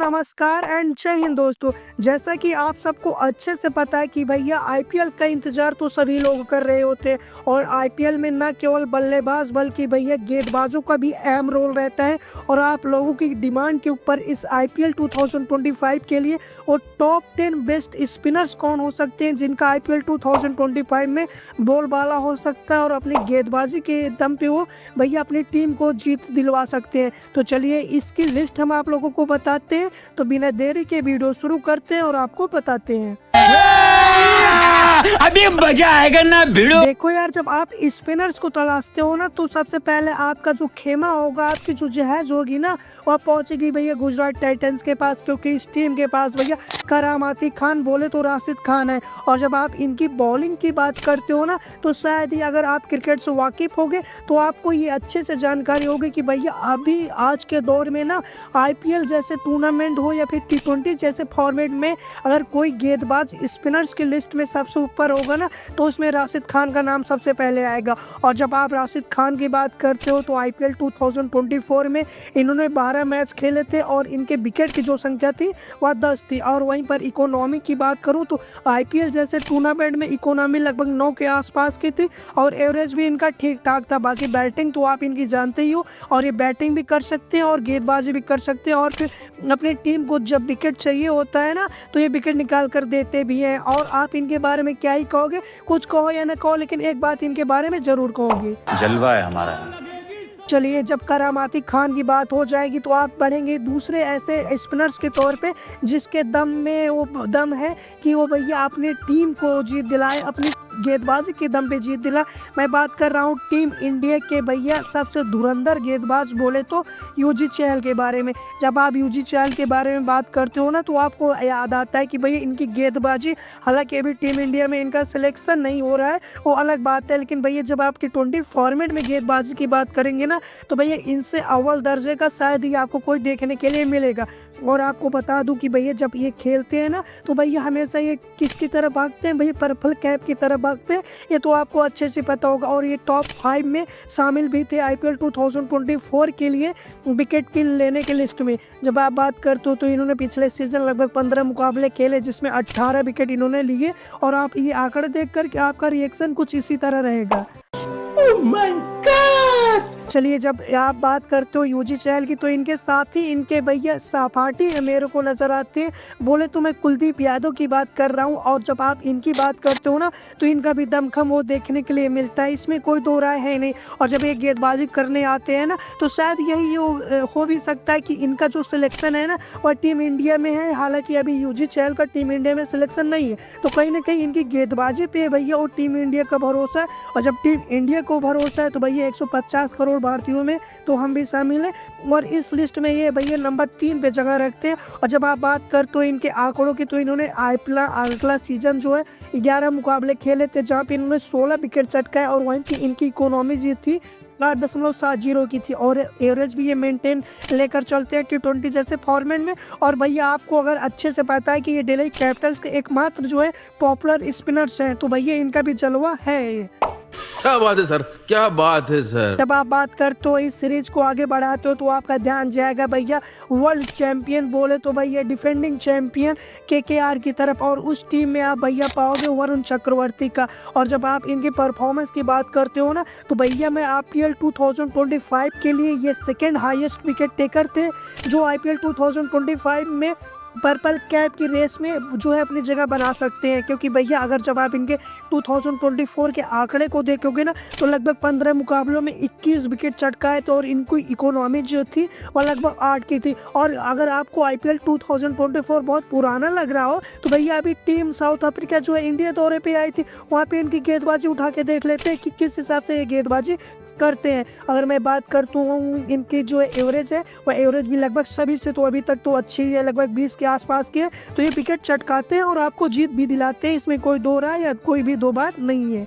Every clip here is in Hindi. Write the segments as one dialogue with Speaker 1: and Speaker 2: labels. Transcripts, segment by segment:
Speaker 1: नमस्कार एंड जय हिंद दोस्तों। जैसा कि आप सबको अच्छे से पता है कि भैया आईपीएल का इंतजार तो सभी लोग कर रहे होते हैं और आईपीएल में न केवल बल्लेबाज बल्कि भैया गेंदबाजों का भी अहम रोल रहता है। और आप लोगों की डिमांड के ऊपर इस आईपीएल 2025 के लिए वो टॉप 10 बेस्ट स्पिनर्स कौन हो सकते हैं जिनका आईपीएल 2025 में बोलबाला हो सकता है और अपनी गेंदबाजी के दम पे वो भैया अपनी टीम को जीत दिलवा सकते हैं। तो चलिए इसकी लिस्ट हम आप लोगों को बताते हैं। तो बिना देरी के वीडियो शुरू करते हैं और आपको बताते हैं।
Speaker 2: अभी मजा आएगा ना भिड़ो।
Speaker 1: देखो यार, जब आप स्पिनर्स को तलाशते हो ना तो सबसे पहले आपका जो खेमा होगा, आपकी जो जहाज होगी ना, वह पहुंचेगी भैया गुजरात टाइटंस के पास, क्योंकि इस टीम के पास भैया करामाती खान बोले तो राशिद खान है। और जब आप इनकी बॉलिंग की बात करते हो ना तो शायद ही अगर आप क्रिकेट से वाकिफ होगे तो आपको ये अच्छे से जानकारी होगी कि भैया अभी आज के दौर में ना आईपीएल जैसे टूर्नामेंट हो या फिर टी20 जैसे फॉर्मेट में अगर कोई गेंदबाज स्पिनर्स की लिस्ट में सबसे ऊपर होगा ना तो उसमें राशिद खान का नाम सबसे पहले आएगा। और जब आप राशिद खान की बात करते हो तो आईपीएल 2024 में इन्होंने 12 मैच खेले थे और इनके विकेट की जो संख्या थी वह 10 थी। और वहीं पर इकोनॉमी की बात करूं तो आईपीएल जैसे टूर्नामेंट में इकोनॉमी लगभग 9 के आसपास की थी और एवरेज भी इनका ठीक ठाक था। बाकी बैटिंग तो आप इनकी जानते ही हो और ये बैटिंग भी कर सकते हैं और गेंदबाजी भी कर सकते हैं और फिर अपनी टीम को जब विकेट चाहिए होता है ना तो ये विकेट निकाल कर देते भी हैं। और आप इनके बारे में क्या ही कहोगे, कुछ कहो या ना कहो, लेकिन एक बात इनके बारे में जरूर कहोगे,
Speaker 2: जलवा है हमारा।
Speaker 1: चलिए जब करामाती खान की बात हो जाएगी तो आप बढ़ेंगे दूसरे ऐसे स्पिनर्स के तौर पे जिसके दम में वो दम है कि वो भैया अपनी टीम को जीत दिलाए, अपनी गेंदबाजी के दम पे जीत दिला। मैं बात कर रहा हूँ टीम इंडिया के भैया सबसे धुरंधर गेंदबाज बोले तो यूजी चहल के बारे में। जब आप यूजी चहल के बारे में बात करते हो ना तो आपको याद आता है कि भैया इनकी गेंदबाजी, हालांकि अभी टीम इंडिया में इनका सिलेक्शन नहीं हो रहा है वो अलग बात है, लेकिन भैया जब आप टी20 फॉर्मेट में गेंदबाजी की बात करेंगे ना तो भैया इनसे अव्वल दर्जे का शायद ही आपको कोई देखने के लिए मिलेगा। और आपको बता दूं कि भैया जब ये खेलते हैं ना तो भैया हमेशा ये किसकी तरफ भागते हैं, भैया पर्पल कैप की तरफ भागते हैं, ये तो आपको अच्छे से पता होगा। और ये टॉप 5 में शामिल भी थे आईपीएल 2024 के लिए विकेट की लेने के लिस्ट में। जब आप बात करते हो तो इन्होंने पिछले सीजन लगभग 15 मुकाबले खेले जिसमें 18 विकेट इन्होंने लिए। और आप ये आंकड़े देख कर आपका रिएक्शन कुछ इसी तरह रहेगा। Oh my God! चलिए जब आप बात करते हो यूजी चहल की तो इनके साथ ही इनके भैया सहपाठी मेरे को नजर आते हैं, बोले तो मैं कुलदीप यादव की बात कर रहा हूं। और जब आप इनकी बात करते हो ना तो इनका भी दमखम वो देखने के लिए मिलता है, इसमें कोई दो राय है नहीं। और जब ये गेंदबाजी करने आते हैं ना तो शायद यही हो भी सकता है कि इनका जो सिलेक्शन है ना वह टीम इंडिया में है, हालांकि अभी यूजी चहल का टीम इंडिया में सिलेक्शन नहीं है। तो कहीं ना कहीं इनकी गेंदबाजी पे भैया वो टीम इंडिया का भरोसा है। और जब टीम इंडिया को भरोसा है तो भैया 150 करोड़ भारतीयों में तो हम भी शामिल हैं और इस लिस्ट में ये भैया नंबर 3 पे जगह रखते हैं। और जब आप बात करते हो इनके आंकड़ों की तो इन्होंने अगला सीजन जो है 11 मुकाबले खेले थे जहाँ पे इन्होंने 16 विकेट चटकाए और वहीं की इनकी इकोनॉमी जी थी 8.70 की थी और एवरेज भी ये मेंटेन लेकर चलते हैं टी20 जैसे फॉर्मेट में। और भैया आपको अगर अच्छे से पता है कि ये दिल्ली कैपिटल्स के एकमात्र जो है पॉपुलर स्पिनर्स हैं तो भैया इनका भी जलवा है।
Speaker 3: क्या बात है सर, क्या बात है सर।
Speaker 1: जब आप बात करते हो इस सीरीज को आगे बढ़ाते हो तो आपका ध्यान जाएगा भैया वर्ल्ड चैंपियन बोले तो भैया डिफेंडिंग चैंपियन केकेआर की तरफ और उस टीम में आप भैया पाओगे वरुण चक्रवर्ती का। और जब आप इनकी परफॉर्मेंस की बात करते हो ना तो भैया मैं आईपीएल 2025 के लिए ये सेकेंड हाईएस्ट विकेट टेकर थे जो आईपीएल 2025 में पर्पल कैप की रेस में जो है अपनी जगह बना सकते हैं। क्योंकि भैया अगर जब आप इनके 2024 के आंकड़े को देखोगे ना तो लगभग 15 मुकाबलों में 21 विकेट चटकाए थे और इनकी इकोनॉमी जो थी वो लगभग 8 की थी। और अगर आपको आईपीएल 2024 बहुत पुराना लग रहा हो तो भैया अभी टीम साउथ अफ्रीका जो है इंडिया दौरे पे आई थी, वहाँ पे इनकी गेंदबाजी उठा के देख लेते हैं कि किस हिसाब से ये गेंदबाजी करते हैं। अगर मैं बात करता हूँ इनकी जो एवरेज है वह एवरेज भी लगभग सभी से तो अभी तक तो अच्छी है, लगभग 20 के आसपास की है। तो ये विकेट चटकाते हैं और आपको जीत भी दिलाते हैं, इसमें कोई दो राय या कोई भी दो बात नहीं है।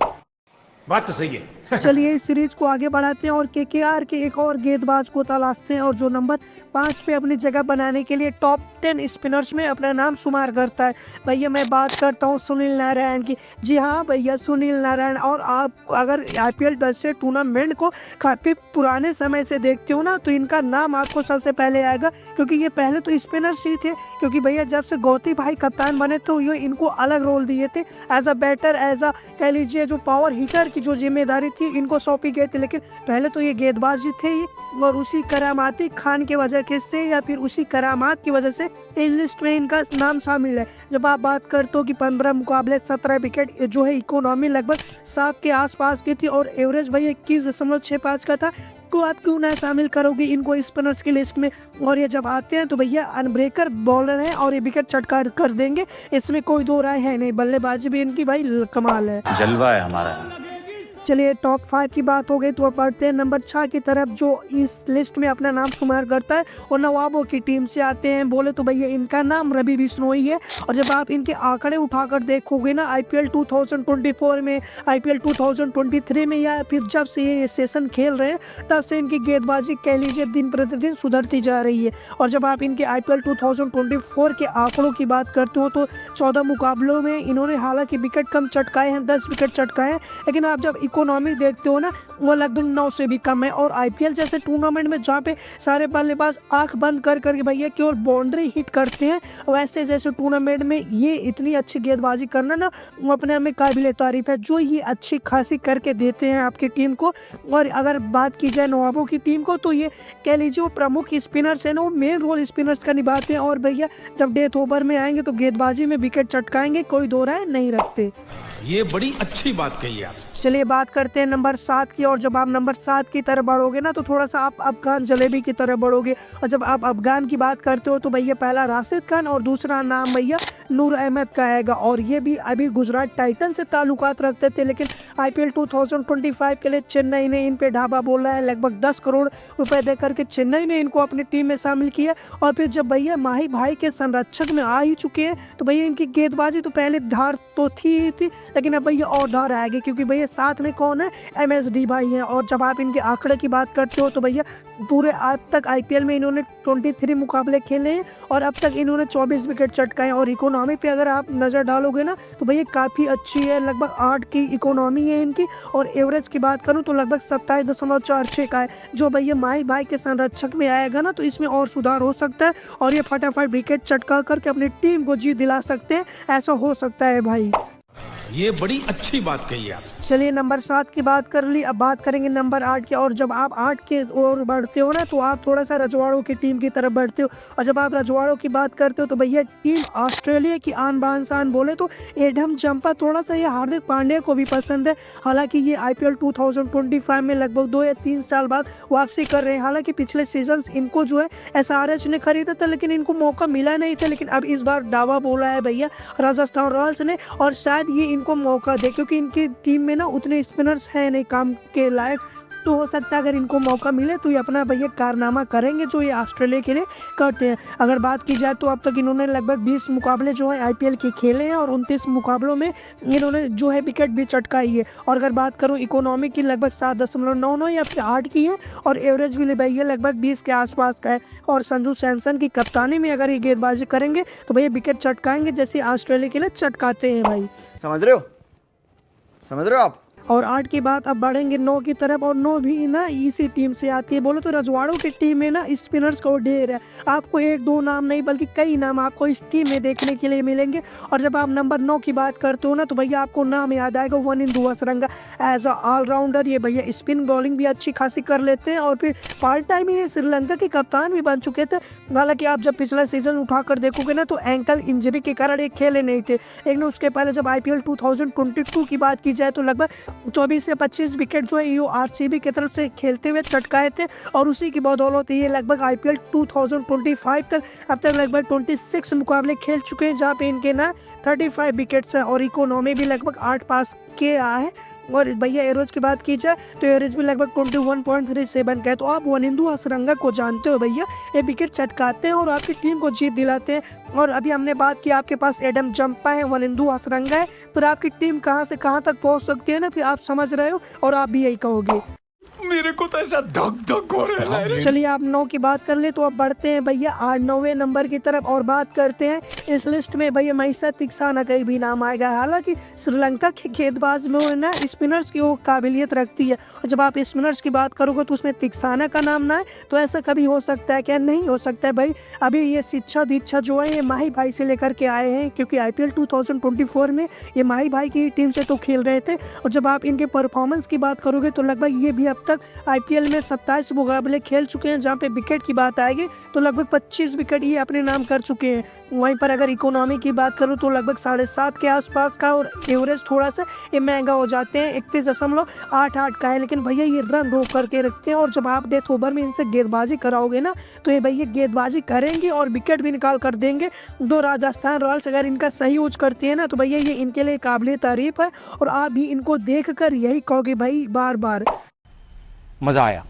Speaker 3: बात तो सही है।
Speaker 1: चलिए इस सीरीज को आगे बढ़ाते हैं और केकेआर के एक और गेंदबाज को तलाशते हैं और जो नंबर 5 पे अपनी जगह बनाने के लिए टॉप 10 स्पिनर्स में अपना नाम शुमार करता है। भैया मैं बात करता हूँ सुनील नारायण की। जी हाँ भैया, सुनील नारायण। और आप अगर IPL 10 से टूर्नामेंट को काफ़ी पुराने समय से देखते हो ना, तो इनका नाम आपको सबसे पहले आएगा, क्योंकि ये पहले तो स्पिनर्स ही थे। क्योंकि भैया जब से गौती भाई कप्तान बने तो ये इनको अलग रोल दिए थे, as a batter, as a कह लीजिए जो पावर हिटर की जो जिम्मेदारी थी इनको सौंपी गई थी। लेकिन पहले तो ये गेंदबाज ही थे ही, और उसी करामाती खान की वजह से या फिर उसी करामात की वजह से इस लिस्ट में इनका नाम शामिल है। जब आप बात करते हो कि 15 मुकाबले 17 विकेट जो है, इकोनॉमी लगभग 7 के आसपास की थी और एवरेज भाई 21.65 का था, तो आप क्यों ना शामिल करोगे इनको स्पिनर्स की लिस्ट में। और ये जब आते हैं तो भैया अनब्रेकर बॉलर हैं और ये विकेट चटका कर देंगे, इसमें कोई दो राय है नहीं। बल्लेबाजी भी इनकी भाई कमाल है,
Speaker 2: जलवा है हमारा।
Speaker 1: चलिए टॉप 5 की बात हो गई तो अब बढ़ते हैं नंबर 6 की तरफ, जो इस लिस्ट में अपना नाम शुमार करता है और नवाबों की टीम से आते हैं। बोले तो भैया इनका नाम रवि बिश्नोई है। और जब आप इनके आंकड़े उठाकर देखोगे ना, IPL 2024 में, IPL 2023 में, या फिर जब से ये सेशन खेल रहे हैं तब से इनकी गेंदबाजी कह लीजिए दिन प्रतिदिन सुधरती जा रही है। और जब आप इनके IPL 2024 के आंकड़ों की बात करते हो तो 14 मुकाबलों में इन्होंने हालांकि विकेट कम चटकाए हैं, 10 विकेट चटकाए हैं, लेकिन आप जब इकोनॉमी देखते हो ना, वो लगभग 9 से भी कम है। और IPL जैसे टूर्नामेंट में जहाँ पे सारे बल्लेबाज आंख बंद कर करके भैया केवल बाउंड्री हिट करते हैं, वैसे जैसे टूर्नामेंट में ये इतनी अच्छी गेंदबाजी करना ना, वो अपने आप में काबिल तारीफ है, जो ये अच्छी खासी करके देते हैं आपकी टीम को। और अगर बात की जाए नवाबों की टीम को, तो ये कह लीजिए वो प्रमुख स्पिनर्स हैं ना, वो मेन रोल स्पिनर्स का निभाते हैं। और भैया जब डेथ ओवर में आएंगे तो गेंदबाजी में विकेट चटकाएंगे, कोई दो राय नहीं रखते।
Speaker 3: ये बड़ी अच्छी बात कही आप।
Speaker 1: चलिए बात करते हैं नंबर 7 की। और जब आप नंबर 7 की तरफ बढ़ोगे ना, तो थोड़ा सा आप अफगान जलेबी की तरफ बढ़ोगे। और जब आप अफगान की बात करते हो तो भैया पहला राशिद खान और दूसरा नाम भैया नूर अहमद का आएगा। और ये भी अभी गुजरात टाइटन से ताल्लुकात रखते थे, लेकिन IPL 2025 के लिए चेन्नई ने इन पे ढाबा बोला है। लगभग 10 करोड़ रुपए दे करके चेन्नई ने इनको अपनी टीम में शामिल किया। और फिर जब भैया माही भाई के संरक्षक में आ ही चुके हैं, तो भैया इनकी गेंदबाजी तो पहले धार तो थी, लेकिन अब भैया और धार आएगी, क्योंकि भैया साथ में कौन है, MSD भाई हैं। और जब आप इनके आंकड़े की बात करते हो तो भैया पूरे आज तक IPL में इन्होंने 23 मुकाबले खेले हैं और अब तक इन्होंने 24 विकेट चटकाए। और इकोनॉमी पे अगर आप नज़र डालोगे ना, तो भैया काफ़ी अच्छी है, लगभग 8 की इकोनॉमी है इनकी। और एवरेज की बात करूं तो लगभग 27.46 का है। जो भैया माही भाई के संरक्षक में आएगा ना, तो इसमें और सुधार हो सकता है और ये फटाफट विकेट चटका करके अपनी टीम को जीत दिला सकते हैं, ऐसा हो सकता है भाई।
Speaker 3: ये बड़ी अच्छी बात कही आप।
Speaker 1: चलिए नंबर 7 की बात कर ली, अब बात करेंगे नंबर 8 की। और जब आप 8 के ओर बढ़ते हो ना, तो आप थोड़ा सा रजवाड़ों की टीम की तरफ बढ़ते हो। और जब आप रजवाड़ों की बात करते हो तो भैया टीम ऑस्ट्रेलिया की आन बान शान बोले तो एडम जंपा, थोड़ा सा ये हार्दिक पांड्या को भी पसंद है। हालांकि ये IPL 2025 में लगभग 2 या 3 साल बाद वापसी कर रहे हैं। हालांकि पिछले सीजन इनको जो है SRH ने खरीदा था, लेकिन इनको मौका मिला नहीं था। लेकिन अब इस बार दावा बोला है भैया राजस्थान रॉयल्स ने, और शायद ये इनको मौका दे, क्योंकि इनकी टीम में ना उतने स्पिनर्स हैं नहीं काम के लायक। तो हो सकता है अगर इनको मौका मिले तो ये अपना भैया कारनामा करेंगे जो ये ऑस्ट्रेलिया के लिए करते हैं। अगर बात की जाए तो अब तक इन्होंने लगभग 20 मुकाबले जो है IPL के खेले हैं और 29 मुकाबलों में इन्होंने जो है विकेट भी चटकाई है। और अगर बात करूँ इकोनॉमी की, लगभग 7.99 या फिर 8 की है, और एवरेज भी भैया लगभग 20 के आसपास का है। और संजू सैमसन की कप्तानी में अगर ये गेंदबाजी करेंगे तो भैया विकेट चटकाएंगे, जैसे ऑस्ट्रेलिया के लिए चटकाते हैं भाई।
Speaker 4: समझ रहे हो आप।
Speaker 1: और 8 की बात अब बढ़ेंगे 9 की तरफ। और 9 भी ना इसी टीम से आती है। बोलो तो रजवाड़ों की टीम में ना स्पिनर्स का ढेर है, आपको 1-2 नाम नहीं बल्कि कई नाम आपको इस टीम में देखने के लिए मिलेंगे। और जब आप नंबर 9 की बात करते हो ना, तो भैया आपको नाम याद आएगा Wanindu Hasaranga. As a allrounder ये भैया स्पिन बॉलिंग भी अच्छी खासी कर लेते हैं, और फिर पार्ट टाइम ये श्रीलंका के कप्तान भी बन चुके थे। हालांकि आप जब पिछला सीजन उठाकर देखोगे ना, तो एंकल इंजरी के कारण ये खेले नहीं थे। लेकिन उसके पहले जब IPL 2022 की बात की जाए तो लगभग 24 से 25 विकेट जो है ये RCB की तरफ से खेलते हुए चटकाए थे। और उसी की बदौलत ये लगभग IPL 2025 तक अब तक लगभग 26 मुकाबले खेल चुके हैं, जहाँ पे इनके ना 35 विकेट्स हैं और इकोनॉमी भी लगभग 8 पास के आया है। और भैया एवरेज की बात की जाए तो एवरेज भी लगभग 21.37 का है। तो आप वनिंदु हसरंगा को जानते हो भैया, ये विकेट चटकाते हैं और आपकी टीम को जीत दिलाते हैं। और अभी हमने बात की आपके पास एडम जंपा है, वनिंदु हसरंगा है, फिर आपकी टीम कहाँ से कहाँ तक पहुँच सकती है ना, फिर आप समझ रहे हो और आप भी यही कहोगे।
Speaker 3: मेरे को तो ऐसा धक धक हो रहा है।
Speaker 1: चलिए आप 9 की बात कर ले तो अब बढ़ते हैं भैया 9वें नंबर की तरफ और बात करते हैं इस लिस्ट में भैया महिसा तिक्साना का भी नाम आएगा। हालांकि श्रीलंका के गेंदबाज में वो ना स्पिनर्स की वो काबिलियत रखती है, और जब आप स्पिनर्स की बात करोगे तो उसमें तिक्साना का नाम ना है, तो ऐसा कभी हो सकता है क्या? नहीं हो सकता है भाई। अभी ये शिक्षा दीक्षा जो है ये माही भाई से लेकर के आए हैं, क्योंकि IPL 2024 में ये माही भाई की टीम से तो खेल रहे थे। और जब आप इनके परफॉर्मेंस की बात करोगे तो लगभग ये भी अब तक IPL में 27 मुकाबले खेल चुके हैं। जहाँ पे विकेट की बात आएगी तो लगभग 25 विकेट ये अपने नाम कर चुके हैं। वहीं पर अगर इकोनॉमी की बात करूँ तो लगभग 7.5 के आसपास का, और एवरेज थोड़ा सा ये महंगा हो जाते हैं, 31.88 का है। लेकिन भैया ये रन रोक करके रखते हैं, और जब आप डेथ ओवर में इनसे गेंदबाजी कराओगे ना तो ये भैया गेंदबाजी करेंगे और विकेट भी निकाल कर देंगे। दो राजस्थान रॉयल्स अगर इनका सही यूज करती है ना तो भैया ये इनके लिए काबिल तारीफ है, और आप भी इनको देख कर यही कहोगे भाई बार बार।
Speaker 2: मजा आया।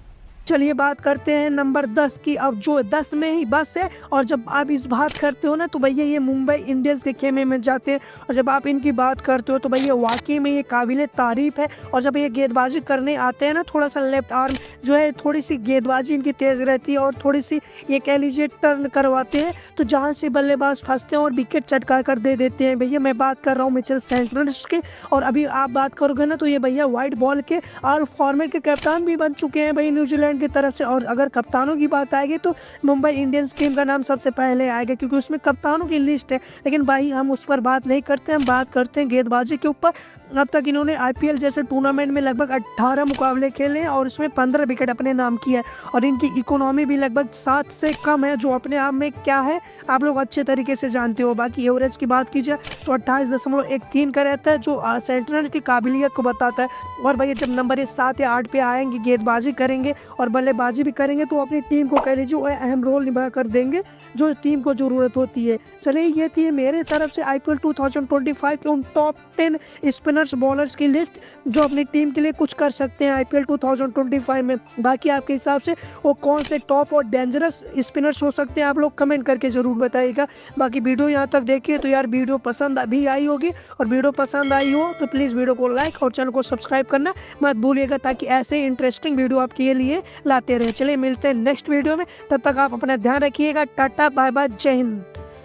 Speaker 1: चलिए बात करते हैं नंबर 10 की। अब जो 10 में ही बस है, और जब आप इस बात करते हो ना तो भैया ये मुंबई इंडियंस के खेमे में जाते हैं। और जब आप इनकी बात करते हो तो भैया वाकई में ये काबिल तारीफ है। और जब ये गेंदबाजी करने आते हैं ना, थोड़ा सा लेफ्ट आर्म जो है, थोड़ी सी गेंदबाजी इनकी तेज़ रहती है, और थोड़ी सी ये कह लीजिए टर्न करवाते हैं, तो जहाँ से बल्लेबाज फंसते हैं और विकेट चटका कर दे देते हैं। भैया मैं बात कर रहा हूँ मिचेल सेंटनर्स के। और अभी आप बात करोगे ना तो ये भैया वाइट बॉल के ऑल फॉर्मेट के कप्तान भी बन चुके हैं भाई न्यूजीलैंड की तरफ से। और अगर कप्तानों की बात आएगी तो मुंबई इंडियंस टीम का नाम सबसे पहले आएगा, क्योंकि उसमें कप्तानों की लिस्ट है। लेकिन भाई हम उस पर बात नहीं करते, हम बात करते हैं गेंदबाजी के ऊपर। अब तक इन्होंने IPL जैसे टूर्नामेंट में लगभग 18 मुकाबले खेले हैं और इसमें 15 विकेट अपने नाम किया है। और इनकी इकोनॉमी भी लगभग 7 से कम है, जो अपने आप में क्या है आप लोग अच्छे तरीके से जानते हो। बाकी एवरेज की बात की जाए तो 28.13 का रहता है, जो सेंटनर की काबिलियत को बताता है। और भैया जब नंबर ये 7 या 8 पे आएंगे, गेंदबाजी करेंगे और बल्लेबाजी भी करेंगे, तो अपनी टीम को कह लीजिए अहम रोल निभा कर देंगे जो टीम को ज़रूरत होती है। चलिए ये थी मेरे तरफ से IPL 2025 के उन टॉप 10 स्पिनर्स बॉलर्स की लिस्ट जो अपनी टीम के लिए कुछ कर सकते हैं IPL 2025 में। बाकी आपके हिसाब से वो कौन से टॉप और डेंजरस स्पिनर्स हो सकते हैं, आप लोग कमेंट करके ज़रूर बताइएगा। बाकी वीडियो यहाँ तक देखिए तो यार वीडियो पसंद भी आई होगी, और वीडियो पसंद आई हो तो प्लीज़ वीडियो को लाइक और चैनल को सब्सक्राइब करना मत भूलिएगा, ताकि ऐसे इंटरेस्टिंग वीडियो आपके लिए लाते रहें। चलिए मिलते हैं नेक्स्ट वीडियो में, तब तक आप अपना ध्यान रखिएगा। टाटा बाय बाय, जय हिंद।